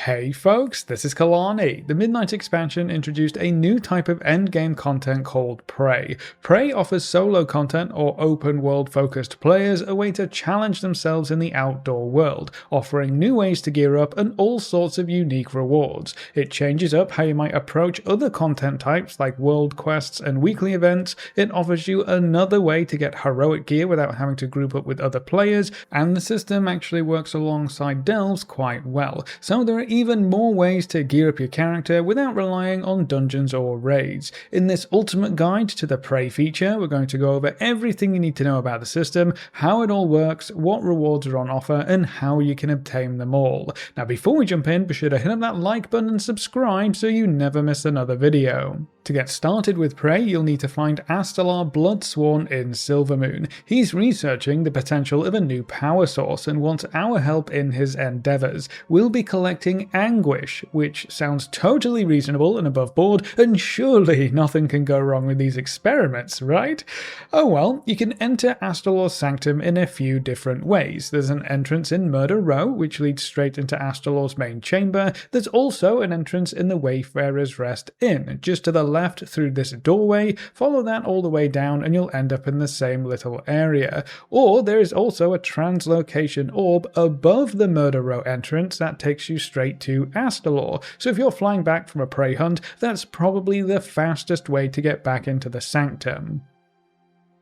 Hey folks, this is Kalani. The Midnight expansion introduced a new type of endgame content called Prey. Prey offers solo content or open world focused players a way to challenge themselves in the outdoor world, offering new ways to gear up and all sorts of unique rewards. It changes up how you might approach other content types like world quests and weekly events. It offers you another way to get heroic gear without having to group up with other players, and the system actually works alongside delves quite well. So there are even more ways to gear up your character without relying on dungeons or raids. In this ultimate guide to the Prey feature, we're going to go over everything you need to know about the system, how it all works, what rewards are on offer, and how you can obtain them all. Now before we jump in, be sure to hit up that like button and subscribe so you never miss another video. To get started with Prey, you'll need to find Astalar Bloodsworn in Silvermoon. He's researching the potential of a new power source and wants our help in his endeavours. We'll be collecting Anguish, which sounds totally reasonable and above board, and surely nothing can go wrong with these experiments, right? Oh well, you can enter Astalar's Sanctum in a few different ways. There's an entrance in Murder Row, which leads straight into Astalar's main chamber. There's also an entrance in the Wayfarer's Rest Inn, just to the left through this doorway. Follow that all the way down and you'll end up in the same little area. Or there is also a translocation orb above the Murder Row entrance that takes you straight to Astalar. So if you're flying back from a prey hunt, that's probably the fastest way to get back into the Sanctum.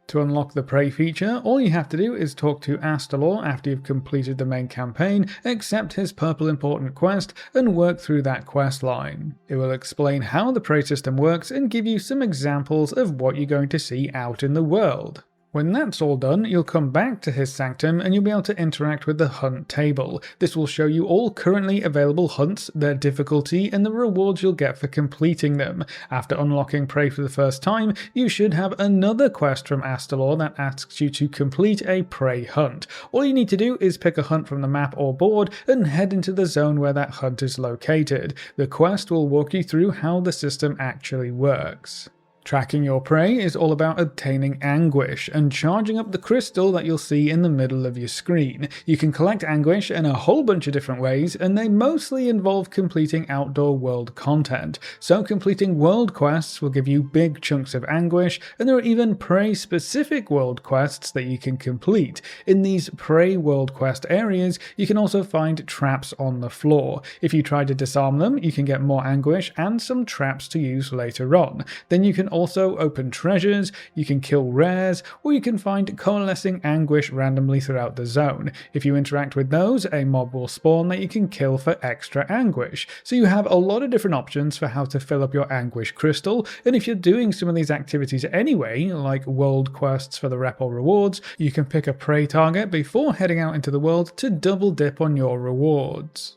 To unlock the Prey feature, all you have to do is talk to Astalar after you've completed the main campaign, accept his purple important quest, and work through that quest line. It will explain how the Prey system works and give you some examples of what you're going to see out in the world. When that's all done, you'll come back to his Sanctum and you'll be able to interact with the hunt table. This will show you all currently available hunts, their difficulty, and the rewards you'll get for completing them. After unlocking Prey for the first time, you should have another quest from Astalar that asks you to complete a Prey hunt. All you need to do is pick a hunt from the map or board and head into the zone where that hunt is located. The quest will walk you through how the system actually works. Tracking your prey is all about obtaining Anguish and charging up the crystal that you'll see in the middle of your screen. You can collect Anguish in a whole bunch of different ways, and they mostly involve completing outdoor world content. So completing world quests will give you big chunks of Anguish, and there are even prey-specific world quests that you can complete. In these prey world quest areas, you can also find traps on the floor. If you try to disarm them, you can get more Anguish and some traps to use later on. Then you can also open treasures, you can kill rares, or you can find coalescing Anguish randomly throughout the zone. If you interact with those, a mob will spawn that you can kill for extra Anguish. So you have a lot of different options for how to fill up your Anguish crystal, and if you're doing some of these activities anyway, like world quests for the rep or rewards, you can pick a prey target before heading out into the world to double dip on your rewards.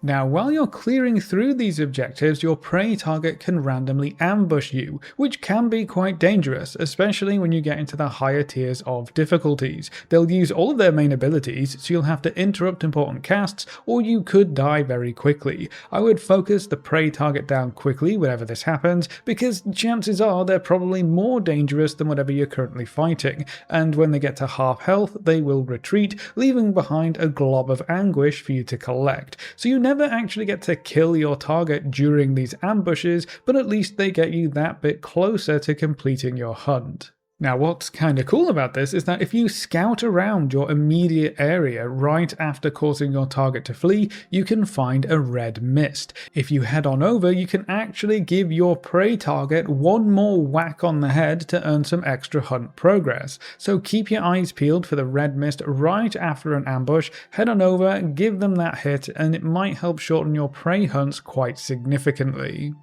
Now, while you're clearing through these objectives, your prey target can randomly ambush you, which can be quite dangerous, especially when you get into the higher tiers of difficulties. They'll use all of their main abilities, so you'll have to interrupt important casts, or you could die very quickly. I would focus the prey target down quickly whenever this happens, because chances are they're probably more dangerous than whatever you're currently fighting, and when they get to half health, they will retreat, leaving behind a glob of Anguish for you to collect. So you never actually get to kill your target during these ambushes, but at least they get you that bit closer to completing your hunt. Now what's kinda cool about this is that if you scout around your immediate area right after causing your target to flee, you can find a red mist. If you head on over, you can actually give your prey target one more whack on the head to earn some extra hunt progress. So keep your eyes peeled for the red mist right after an ambush, head on over, give them that hit, and it might help shorten your prey hunts quite significantly.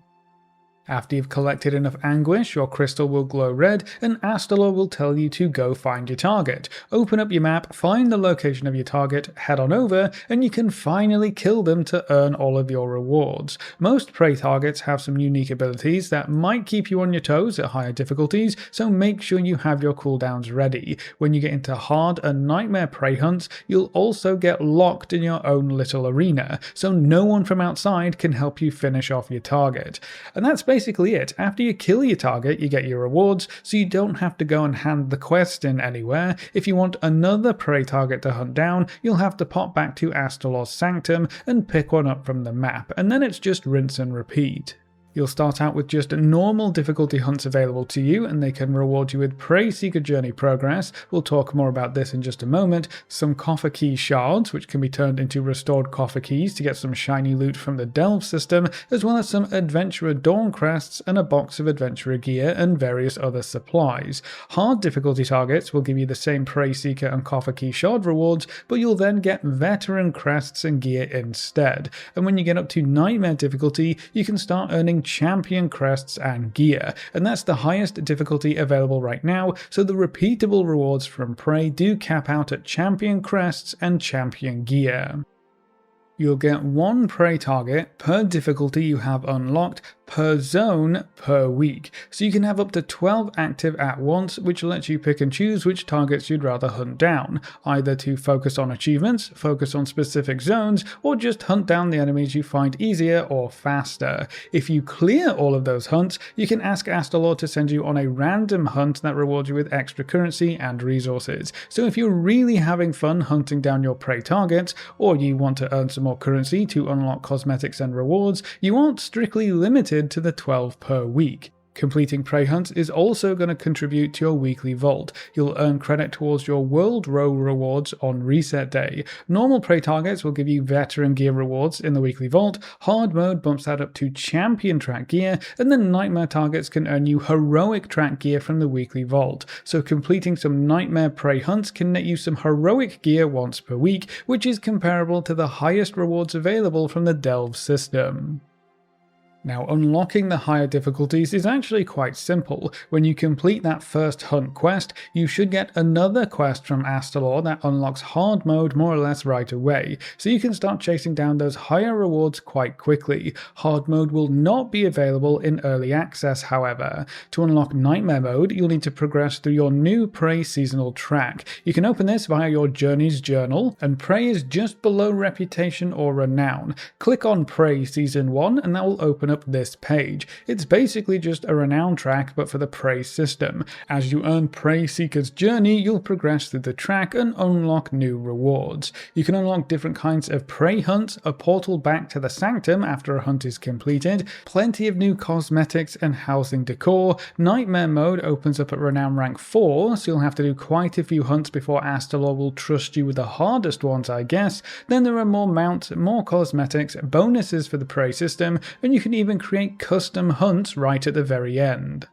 After you've collected enough Anguish, your crystal will glow red, and Astalar will tell you to go find your target. Open up your map, find the location of your target, head on over, and you can finally kill them to earn all of your rewards. Most prey targets have some unique abilities that might keep you on your toes at higher difficulties, so make sure you have your cooldowns ready. When you get into hard and nightmare prey hunts, you'll also get locked in your own little arena, so no one from outside can help you finish off your target. And that's basically basically it. After you kill your target, you get your rewards, so you don't have to go and hand the quest in anywhere. If you want another prey target to hunt down, you'll have to pop back to Astalor's Sanctum and pick one up from the map, and then it's just rinse and repeat. You'll start out with just normal difficulty hunts available to you, and they can reward you with Preyseekers Journey progress. We'll talk more about this in just a moment. Some coffer key shards, which can be turned into restored coffer keys to get some shiny loot from the delve system, as well as some Adventurer Dawn crests and a box of Adventurer gear and various other supplies. Hard difficulty targets will give you the same Preyseeker and coffer key shard rewards, but you'll then get veteran crests and gear instead. And when you get up to nightmare difficulty, you can start earning champion crests and gear, and that's the highest difficulty available right now, so the repeatable rewards from Prey do cap out at champion crests and champion gear. You'll get one prey target per difficulty you have unlocked per zone per week, so you can have up to 12 active at once, which lets you pick and choose which targets you'd rather hunt down, either to focus on achievements, focus on specific zones, or just hunt down the enemies you find easier or faster. If you clear all of those hunts, you can ask Astalor to send you on a random hunt that rewards you with extra currency and resources. So if you're really having fun hunting down your prey targets, or you want to earn some more currency to unlock cosmetics and rewards, you aren't strictly limited to the 12 per week. Completing prey hunts is also going to contribute to your weekly vault. You'll earn credit towards your World Row rewards on reset day. Normal prey targets will give you veteran gear rewards in the weekly vault, hard mode bumps that up to champion track gear, and then nightmare targets can earn you heroic track gear from the weekly vault. So completing some nightmare prey hunts can net you some heroic gear once per week, which is comparable to the highest rewards available from the delve system. Now, unlocking the higher difficulties is actually quite simple. When you complete that first hunt quest, you should get another quest from Astalor that unlocks hard mode more or less right away, so you can start chasing down those higher rewards quite quickly. Hard mode will not be available in early access, however. To unlock nightmare mode, you'll need to progress through your new Prey seasonal track. You can open this via your Journey's journal, and Prey is just below Reputation or Renown. Click on Prey Season 1 and that will open up this page. It's basically just a renown track but for the Prey system. As you earn Preyseekers Journey, you'll progress through the track and unlock new rewards. You can unlock different kinds of prey hunts, a portal back to the Sanctum after a hunt is completed, plenty of new cosmetics and housing decor. Nightmare mode opens up at renown rank 4, so you'll have to do quite a few hunts before Astalor will trust you with the hardest ones, I guess. Then there are more mounts, more cosmetics, bonuses for the Prey system, and you can even create custom hunts right at the very end.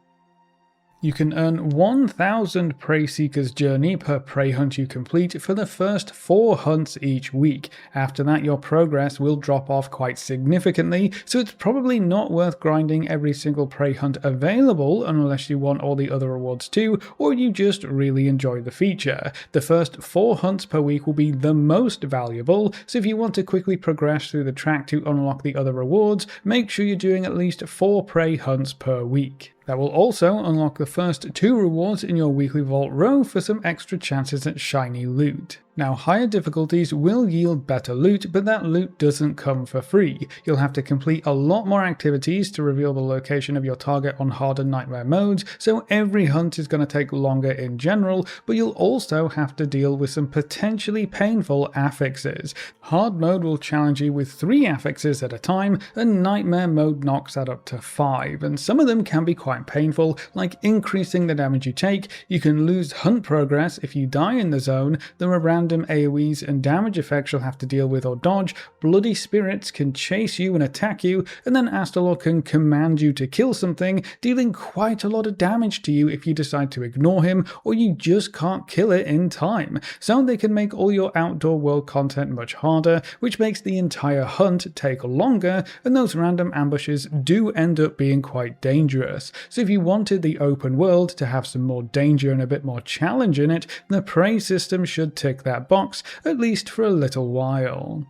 You can earn 1000 Preyseekers Journey per prey hunt you complete for the first 4 hunts each week. After that, your progress will drop off quite significantly, so it's probably not worth grinding every single prey hunt available unless you want all the other rewards too, or you just really enjoy the feature. The first 4 hunts per week will be the most valuable, so if you want to quickly progress through the track to unlock the other rewards, make sure you're doing at least 4 prey hunts per week. That will also unlock the first 2 rewards in your weekly vault row for some extra chances at shiny loot. Now, higher difficulties will yield better loot, but that loot doesn't come for free. You'll have to complete a lot more activities to reveal the location of your target on hard and nightmare modes, so every hunt is going to take longer in general, but you'll also have to deal with some potentially painful affixes. Hard mode will challenge you with 3 affixes at a time, and nightmare mode knocks that up to 5, and some of them can be quite painful, like increasing the damage you take. You can lose hunt progress if you die in the zone. There are random AoEs and damage effects you'll have to deal with or dodge. Bloody spirits can chase you and attack you, and then Astalor can command you to kill something, dealing quite a lot of damage to you if you decide to ignore him, or you just can't kill it in time. So they can make all your outdoor world content much harder, which makes the entire hunt take longer, and those random ambushes do end up being quite dangerous. So if you wanted the open world to have some more danger and a bit more challenge in it, the Prey system should tick that box, at least for a little while.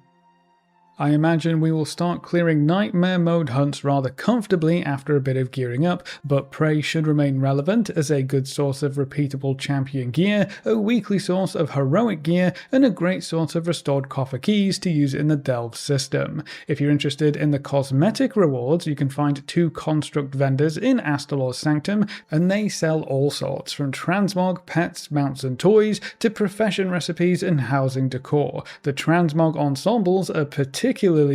I imagine we will start clearing Nightmare Mode hunts rather comfortably after a bit of gearing up, but Prey should remain relevant as a good source of repeatable champion gear, a weekly source of heroic gear, and a great source of restored coffer keys to use in the Delve system. If you're interested in the cosmetic rewards, you can find 2 construct vendors in Astalor's Sanctum, and they sell all sorts, from transmog, pets, mounts and toys, to profession recipes and housing decor. The transmog ensembles are particularly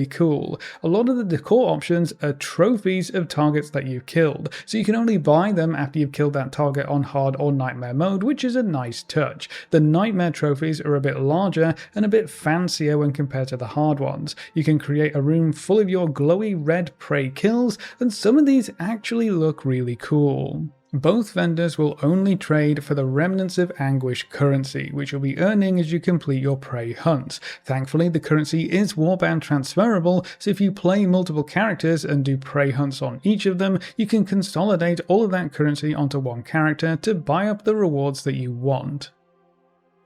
cool. A lot of the decor options are trophies of targets that you've killed, so you can only buy them after you've killed that target on hard or nightmare mode, which is a nice touch. The nightmare trophies are a bit larger and a bit fancier when compared to the hard ones. You can create a room full of your glowy red prey kills, and some of these actually look really cool. Both vendors will only trade for the Remnants of Anguish currency, which you'll be earning as you complete your prey hunts. Thankfully, the currency is warband transferable, so if you play multiple characters and do prey hunts on each of them, you can consolidate all of that currency onto one character to buy up the rewards that you want.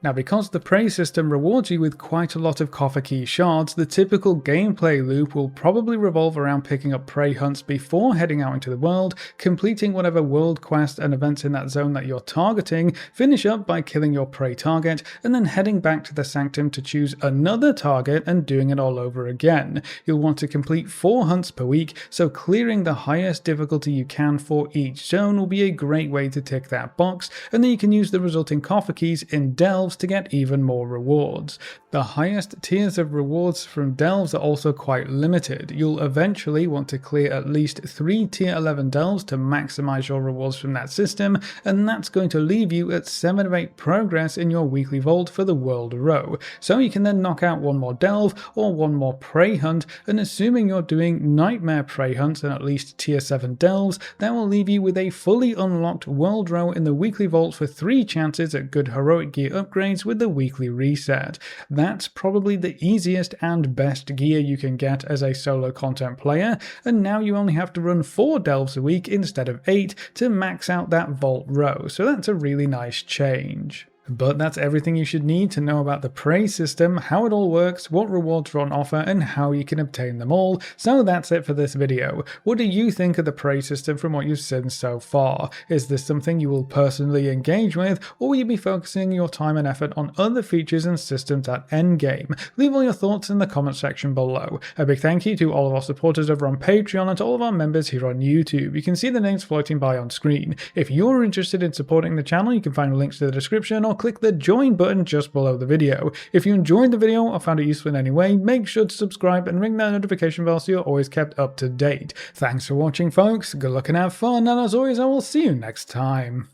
Now, because the Prey system rewards you with quite a lot of coffer key shards, the typical gameplay loop will probably revolve around picking up prey hunts before heading out into the world, completing whatever world quest and events in that zone that you're targeting, finish up by killing your prey target, and then heading back to the Sanctum to choose another target and doing it all over again. You'll want to complete 4 hunts per week, so clearing the highest difficulty you can for each zone will be a great way to tick that box, and then you can use the resulting coffer keys in Delves to get even more rewards. The highest tiers of rewards from Delves are also quite limited. You'll eventually want to clear at least 3 tier 11 Delves to maximize your rewards from that system, and that's going to leave you at 7 of 8 progress in your weekly vault for the world row. So you can then knock out 1 more Delve or 1 more prey hunt, and assuming you're doing nightmare prey hunts and at least tier 7 Delves, that will leave you with a fully unlocked world row in the weekly vault for 3 chances at good heroic gear upgrades with the weekly reset. That's probably the easiest and best gear you can get as a solo content player, and now you only have to run 4 Delves a week instead of 8 to max out that vault row, so that's a really nice change. But that's everything you should need to know about the Prey system, how it all works, what rewards are on offer, and how you can obtain them all. So that's it for this video. What do you think of the Prey system from what you've seen so far? Is this something you will personally engage with, or will you be focusing your time and effort on other features and systems at endgame? Leave all your thoughts in the comment section below. A big thank you to all of our supporters over on Patreon and to all of our members here on YouTube. You can see the names floating by on screen. If you're interested in supporting the channel, you can find links to the description or click the join button just below the video. If you enjoyed the video or found it useful in any way, make sure to subscribe and ring that notification bell so you're always kept up to date. Thanks for watching, folks. Good luck and have fun, and as always, I will see you next time.